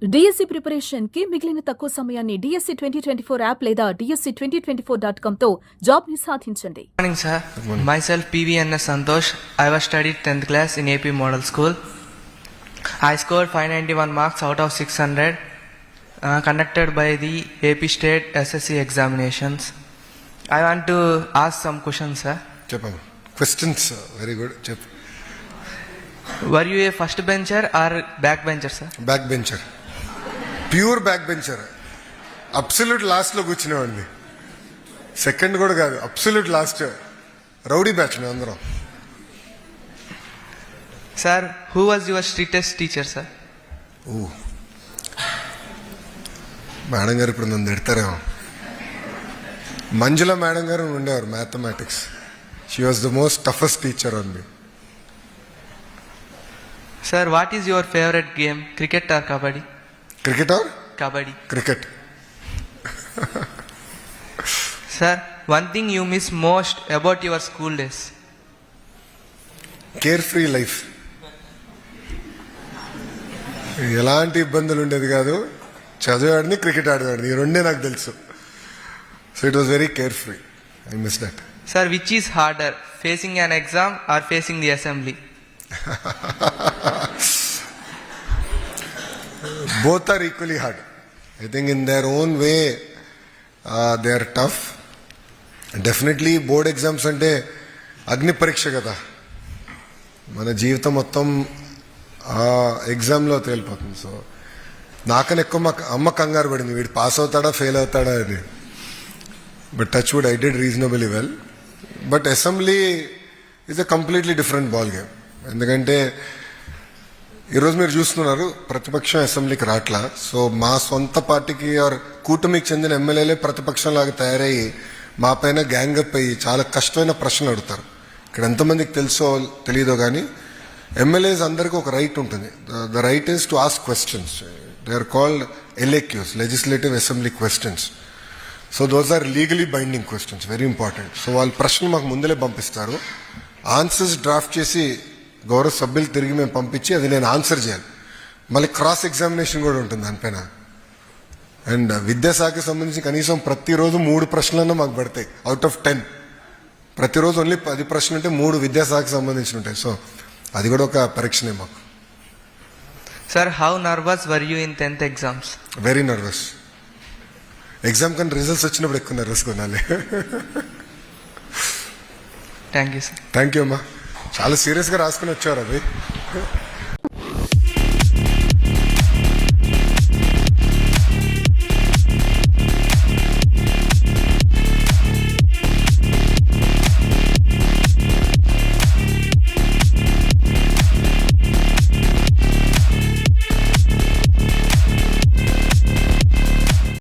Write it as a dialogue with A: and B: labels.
A: DSC preparation కి మిగిలిన తక్కువ సమయాన్ని డిఎస్సి 2024 యాప్ లేదా DSC2024.com తో జాబ్ ని సాధించండి.
B: Morning sir. Myself PVNS Santosh. I was studied 10th class in AP Model School. I scored 591 marks out of 600 conducted by the AP State SSC examinations. I want to ask some questions sir.
C: Chepama. Questions very good. Chep.
B: Were you a first bencher or back bencher sir?
C: Back bencher. Pure back bencher. Absolute లాస్ట్లో కూర్చునేవాడిని. Second కూడా కాదు, absolute last. Rowdy batch మేము అందరం.
B: Sir, who was your strictest teacher sir?
C: Madam గారు ఇప్పుడు నన్ను తిడతారేమో. మంజుల madam గారు ఉండేవారు, mathematics. She was the most toughest teacher on me.
B: Sir, what is your favorite game? Cricket or kabaddi?
C: Cricket or?
B: Kabaddi.
C: Cricket.
B: Sir, one thing you miss most about your school days?
C: Care-free life. ఎలాంటి ఇబ్బందులు ఉండేది కాదు. చదివాడిని, cricket ఆడేవాడిని, ఈ రెండే నాకు తెలుసు. So it was very care-free. I miss that.
B: Sir, which is harder, facing an exam or facing the assembly?
C: Both are equally hard. I think in their own way they are tough. Definitely board exams అంటే అగ్ని పరీక్ష కదా. మన జీవితం మొత్తం ఆ ఎగ్జామ్లో తేలిపోతుంది. సో నాకన్నా ఎక్కువ మా అమ్మ కంగారు పడింది, వీడు పాస్ అవుతాడా ఫెయిల్ అవుతాడా అని. But touch wood I did reasonably well. But assembly is a completely different ball game. ఎందుకంటే ఈరోజు మీరు చూస్తున్నారు, ప్రతిపక్షం అసెంబ్లీకి రాట్లా. సో మా సొంత పార్టీకి ఆర్ కూటమికి చెందిన ఎమ్మెల్యేలే ప్రతిపక్షంలాగా తయారయ్యి మా పైన గ్యాంగప్ అయ్యి చాలా కష్టమైన ప్రశ్నలు అడుగుతారు. ఇక్కడ ఎంతమందికి తెలుసో తెలియదో కానీ ఎమ్మెల్యేస్ అందరికీ ఒక రైట్ ఉంటుంది. The right is to ask questions. They are called LAQs, legislative assembly questions. So those are legally binding questions, very important. So వాళ్ళ ప్రశ్నలు మాకు ముందలే పంపిస్తారు. ఆన్సర్స్ డ్రాఫ్ట్ చేసి గౌరవ సభ్యులు తిరిగి మేము పంపించి అది నేను ఆన్సర్ చేయాలి. మళ్ళీ క్రాస్ ఎగ్జామినేషన్ కూడా ఉంటుంది దానిపైన. అండ్ విద్యాశాఖకి సంబంధించి కనీసం ప్రతిరోజు 3 ప్రశ్నలన్నా మాకు పడతాయి అవుట్ ఆఫ్ 10. ప్రతిరోజు ఓన్లీ 10 ప్రశ్నలు ఉంటే 3 విద్యాశాఖకి సంబంధించి ఉంటాయి. సో అది కూడా ఒక పరీక్షనే మాకు.
B: Sir, how nervous were you in 10th exams?
C: Very nervous. Exam కన్నా రిజల్ట్స్ వచ్చినప్పుడు ఎక్కువ నర్వస్ కొనాలి.
B: Thank you sir.
C: Thank you అమ్మా. చాలా సీరియస్గా రాసుకుని వచ్చారు అవి.